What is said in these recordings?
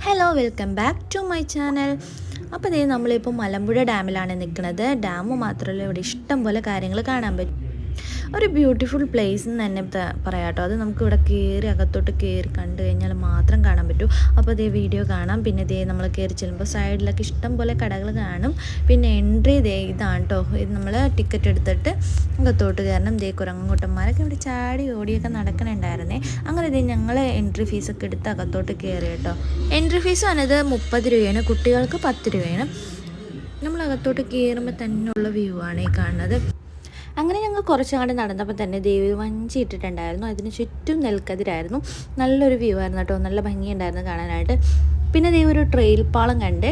Hello, welcome back to my channel. അപ്പോൾ ഇതേ നമ്മളിപ്പോൾ മലമ്പുഴ ഡാമിലാണ് നിൽക്കുന്നത്. ഡാം മാത്രമല്ല, ഇവിടെ ഇഷ്ടം പോലെ കാര്യങ്ങൾ കാണാൻ പറ്റും. ഒരു ബ്യൂട്ടിഫുൾ പ്ലേസ് എന്ന് തന്നെ പറയാം കേട്ടോ. അത് നമുക്ക് ഇവിടെ കയറി അകത്തോട്ട് കയറി കണ്ടു കഴിഞ്ഞാൽ മാത്രം കാണാൻ പറ്റും. അപ്പോൾ ഇതേ വീഡിയോ കാണാം. പിന്നെ ഇതേ നമ്മൾ കയറി ചെല്ലുമ്പോൾ സൈഡിലൊക്കെ ഇഷ്ടം പോലെ കടകൾ കാണും. പിന്നെ എൻട്രി ഇതേ ഇതാണ് കേട്ടോ. ഇത് നമ്മൾ ടിക്കറ്റ് എടുത്തിട്ട് അകത്തോട്ട് കയറണം. ഇതേ കുരങ്ങുകുട്ടന്മാരൊക്കെ ഇവിടെ ചാടി ഓടിയൊക്കെ നടക്കണുണ്ടായിരുന്നേ. അങ്ങനെ ഇതേ ഞങ്ങൾ എൻട്രി ഫീസൊക്കെ എടുത്ത് അകത്തോട്ട് കയറി കേട്ടോ. എൻട്രി ഫീസ് വന്നത് 30 രൂപയാണ്, കുട്ടികൾക്ക് 10 രൂപയാണ്. നമ്മൾ അകത്തോട്ട് കയറുമ്പോൾ തന്നെയുള്ള വ്യൂ ആണ് ഈ കാണുന്നത്. അങ്ങനെ ഞങ്ങൾ കുറച്ചങ്ങോട്ട് നടന്നപ്പോൾ തന്നെ ദേവി വഞ്ചി ഇട്ടിട്ടുണ്ടായിരുന്നു. അതിന് ചുറ്റും നെൽക്കതിരായിരുന്നു. നല്ലൊരു വ്യൂ ആയിരുന്നു കേട്ടോ. നല്ല ഭംഗിയുണ്ടായിരുന്നു കാണാനായിട്ട്. പിന്നെ ദേവി ഒരു ട്രെയിൽ പാളം കണ്ടേ.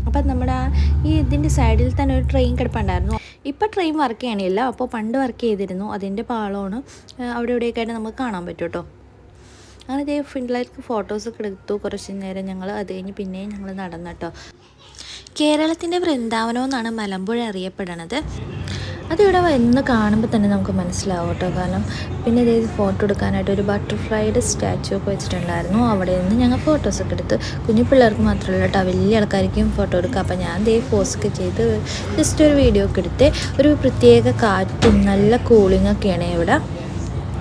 അപ്പം നമ്മുടെ ഈ ഇതിൻ്റെ സൈഡിൽ തന്നെ ഒരു ട്രെയിൻ കിടപ്പുണ്ടായിരുന്നു. ഇപ്പോൾ ട്രെയിൻ വർക്ക് ചെയ്യണില്ല, അപ്പോൾ പണ്ട് വർക്ക് ചെയ്തിരുന്നു. അതിൻ്റെ പാളമാണ് അവിടെ ഇവിടെയൊക്കെ ആയിട്ട് നമുക്ക് കാണാൻ പറ്റും കേട്ടോ. അങ്ങനെ ദേവി ഫ്രണ്ടിലേക്ക് ഫോട്ടോസൊക്കെ എടുത്തു. കുറച്ച് നേരം ഞങ്ങൾ അത് കഴിഞ്ഞ് പിന്നെയും ഞങ്ങൾ നടന്നു കേട്ടോ. കേരളത്തിൻ്റെ വൃന്ദാവനം എന്നാണ് മലമ്പുഴ അറിയപ്പെടുന്നത്. അതിവിടെ വന്ന് കാണുമ്പോൾ തന്നെ നമുക്ക് മനസ്സിലാവും കേട്ടോ. കാരണം പിന്നെ ഇതേ ഫോട്ടോ എടുക്കാനായിട്ട് ഒരു ബട്ടർഫ്ലൈയുടെ സ്റ്റാച്ചു ഒക്കെ വെച്ചിട്ടുണ്ടായിരുന്നു. അവിടെ നിന്ന് ഞങ്ങൾ ഫോട്ടോസൊക്കെ എടുത്ത്. കുഞ്ഞു പിള്ളേർക്ക് മാത്രമല്ല കേട്ടോ, വലിയ ആൾക്കാർക്കും ഫോട്ടോ എടുക്കുക. അപ്പോൾ ഞാൻ ഇതേ പോസ്റ്റൊക്കെ ചെയ്ത് ജസ്റ്റ് ഒരു വീഡിയോ ഒക്കെ എടുത്ത്. ഒരു പ്രത്യേക കാറ്റും നല്ല കൂളിങ്ങൊക്കെയാണ് ഇവിടെ.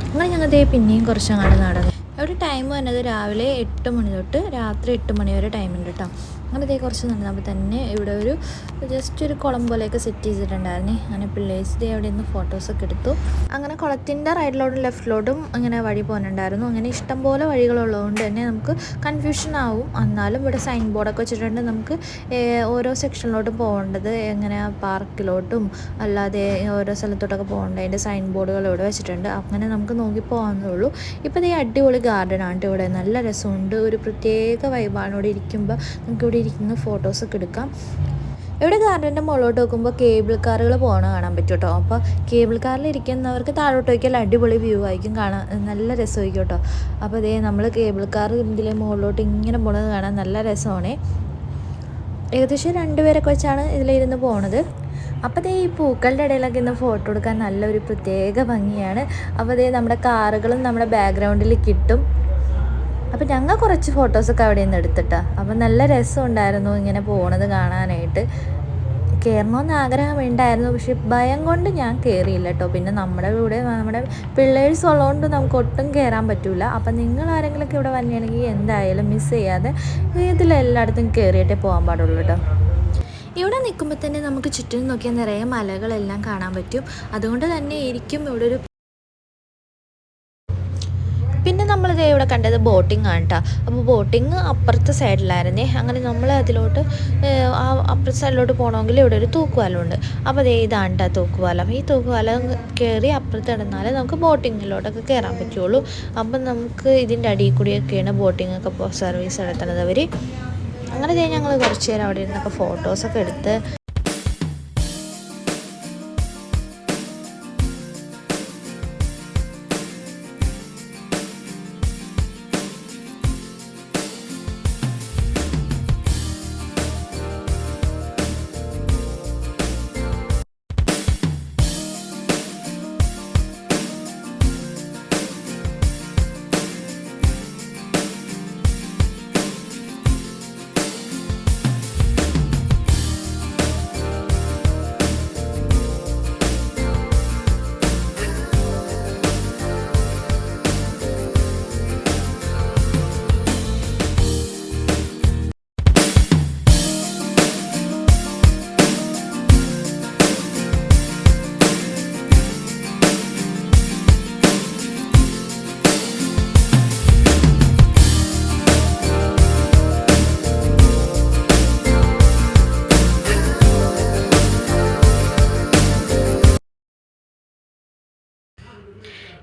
അങ്ങനെ ഞങ്ങൾ ഇതേ പിന്നെയും കുറച്ചങ്ങാണ്ട് നടന്നു. ഇവിടെ ടൈം വന്നത് രാവിലെ 8 മണി തൊട്ട് രാത്രി 8 മണി വരെ ടൈമുണ്ട് കേട്ടോ. അങ്ങനെ ഇതേ കുറച്ച് നടന്നപ്പോൾ തന്നെ ഇവിടെ ഒരു ജസ്റ്റ് ഒരു കുളം പോലെയൊക്കെ സെറ്റ് ചെയ്തിട്ടുണ്ടായിരുന്നേ. അങ്ങനെ പിള്ളേഴ്സ് ഡേ അവിടെ നിന്ന് ഫോട്ടോസൊക്കെ എടുത്തു. അങ്ങനെ കുളത്തിൻ്റെ റൈറ്റിലോട്ടും ലെഫ്റ്റിലോട്ടും അങ്ങനെ വഴി പോകുന്നുണ്ടായിരുന്നു. അങ്ങനെ ഇഷ്ടംപോലെ വഴികളുള്ളതുകൊണ്ട് തന്നെ നമുക്ക് കൺഫ്യൂഷൻ ആവും. എന്നാലും ഇവിടെ സൈൻ ബോർഡൊക്കെ വെച്ചിട്ടുണ്ട്. നമുക്ക് ഓരോ സെക്ഷനിലോട്ടും പോകേണ്ടത് എങ്ങനെ പാർക്കിലോട്ടും അല്ലാതെ ഓരോ സ്ഥലത്തോട്ടൊക്കെ പോകേണ്ടത് അതിൻ്റെ സൈൻ ബോർഡുകൾ ഇവിടെ വെച്ചിട്ടുണ്ട്. അങ്ങനെ നമുക്ക് നോക്കി പോകാവുന്നേ. ഇപ്പോൾ ഈ അടിപൊളി ഗാർഡനാണ് ഇവിടെ. നല്ല രസമുണ്ട്. ഒരു പ്രത്യേക വൈബാണ് ഇവിടെ ഇരിക്കുമ്പോൾ. നമുക്കിവിടെ ഇരിക്കുന്ന ഫോട്ടോസൊക്കെ എടുക്കാം. ഇവിടെ ഗാർഡൻ്റെ മുകളിലോട്ട് നോക്കുമ്പോൾ കേബിൾ കാറുകൾ പോകണ കാണാൻ പറ്റും കേട്ടോ. അപ്പോൾ കേബിൾ കാറിൽ ഇരിക്കുന്നവർക്ക് താഴോട്ട് നോക്കിയാൽ അടിപൊളി വ്യൂ ആയിരിക്കും കാണാൻ. നല്ല രസമായിരിക്കും കേട്ടോ. അപ്പോൾ അതേ നമ്മൾ കേബിൾ കാർ ഇതിലെ മുകളിലോട്ട് ഇങ്ങനെ പോണത് കാണാൻ നല്ല രസമാണ്. ഏകദേശം 2 പേരൊക്കെ വെച്ചാണ് ഇതിലിരുന്ന് പോണത്. അപ്പോൾ അതേ ഈ പൂക്കളുടെ ഇടയിലൊക്കെ ഇന്ന് ഫോട്ടോ എടുക്കാൻ നല്ലൊരു പ്രത്യേക ഭംഗിയാണ്. അപ്പോൾ അതേ നമ്മുടെ കാറുകളും നമ്മുടെ ബാക്ക്ഗ്രൗണ്ടിൽ കിട്ടും. അപ്പോൾ ഞങ്ങൾ കുറച്ച് ഫോട്ടോസൊക്കെ അവിടെ നിന്ന് എടുത്തിട്ടാണ്. അപ്പോൾ നല്ല രസമുണ്ടായിരുന്നു ഇങ്ങനെ പോണത് കാണാനായിട്ട്. കയറണമെന്ന് ആഗ്രഹം ഉണ്ടായിരുന്നു, പക്ഷെ ഭയം കൊണ്ട് ഞാൻ കയറിയില്ല കേട്ടോ. പിന്നെ നമ്മുടെ കൂടെ നമ്മുടെ പിള്ളേഴ്സ് ഉള്ളതുകൊണ്ട് നമുക്ക് ഒട്ടും കയറാൻ പറ്റില്ല. അപ്പം നിങ്ങൾ ആരെങ്കിലുമൊക്കെ ഇവിടെ വന്നിട്ടുണ്ടെങ്കിൽ എന്തായാലും മിസ് ചെയ്യാതെ ഇതിലെല്ലായിടത്തും കയറിയിട്ടേ പോകാൻ പാടുള്ളൂ കേട്ടോ. ഇവിടെ നിൽക്കുമ്പോൾ തന്നെ നമുക്ക് ചുറ്റും നോക്കിയാൽ നിറയെ മലകളെല്ലാം കാണാൻ പറ്റും. അതുകൊണ്ട് തന്നെ ആയിരിക്കും ഇവിടെ ഒരു. പിന്നെ നമ്മളിത് ഇവിടെ കണ്ടത് ബോട്ടിംഗ് ആണ് കേട്ടോ. അപ്പോൾ ബോട്ടിങ് അപ്പുറത്തെ സൈഡിലായിരുന്നേ. അങ്ങനെ നമ്മൾ അതിലോട്ട് അപ്പുറത്തെ സൈഡിലോട്ട് പോകണമെങ്കിൽ ഇവിടെ ഒരു തൂക്കുപാലമുണ്ട്. അപ്പോൾ അതേ ഇതാണ് കേട്ടോ തൂക്കുപാലം. ഈ തൂക്കുപാലം കയറി അപ്പുറത്ത് കിടന്നാൽ നമുക്ക് ബോട്ടിങ്ങിലോട്ടൊക്കെ കയറാൻ പറ്റുള്ളൂ. അപ്പം നമുക്ക് ഇതിൻ്റെ അടിയിൽ കൂടിയൊക്കെയാണ് ബോട്ടിങ്ങൊക്കെ സർവീസ് നടത്തുന്നത് അവർ. അങ്ങനെ ഞങ്ങൾ കുറച്ച് നേരം അവിടെ ഇരുന്നൊക്കെ ഫോട്ടോസൊക്കെ എടുത്ത്.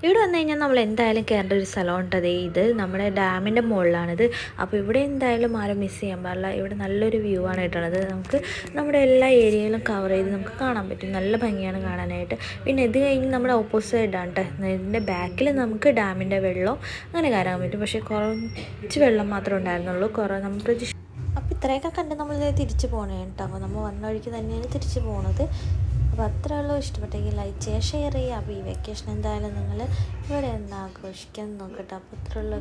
ഇവിടെ വന്നു കഴിഞ്ഞാൽ നമ്മൾ എന്തായാലും കയറേണ്ട ഒരു സ്ഥലമുണ്ടതേ. ഇത് നമ്മുടെ ഡാമിൻ്റെ മുകളിലാണിത്. അപ്പോൾ ഇവിടെ എന്തായാലും ആരും മിസ് ചെയ്യാൻ പാടില്ല. ഇവിടെ നല്ലൊരു വ്യൂ ആണ് കിട്ടണത്. നമുക്ക് നമ്മുടെ എല്ലാ ഏരിയയിലും കവർ ചെയ്ത് നമുക്ക് കാണാൻ പറ്റും. നല്ല ഭംഗിയാണ് കാണാനായിട്ട്. പിന്നെ ഇത് കഴിഞ്ഞ് നമ്മുടെ ഓപ്പോസിറ്റ് സൈഡാണ് കേട്ടോ. ഇതിൻ്റെ ബാക്കിൽ നമുക്ക് ഡാമിൻ്റെ വെള്ളം അങ്ങനെ കയറാൻ പറ്റും. പക്ഷേ കുറച്ച് വെള്ളം മാത്രമേ ഉണ്ടായിരുന്നുള്ളൂ. നമുക്ക് അപ്പോൾ ഇത്രയൊക്കെ കണ്ട് നമ്മൾ തിരിച്ച് പോകണേ കേട്ടോ. അപ്പോൾ നമ്മൾ വന്ന വഴിക്ക് തന്നെയാണ് തിരിച്ച് പോകുന്നത്. അപ്പോൾ അത്രേ ഉള്ളൂ. ഇഷ്ടപ്പെട്ടെങ്കിൽ ലൈക്ക് ചെയ്യുക, ഷെയർ ചെയ്യുക. അപ്പോൾ ഈ വെക്കേഷൻ എന്തായാലും നിങ്ങൾ ഇവിടെ ഒന്ന് ആഘോഷിക്കാൻ നോക്കട്ടെ. അപ്പോൾ അത്രേ ഉള്ളൂ.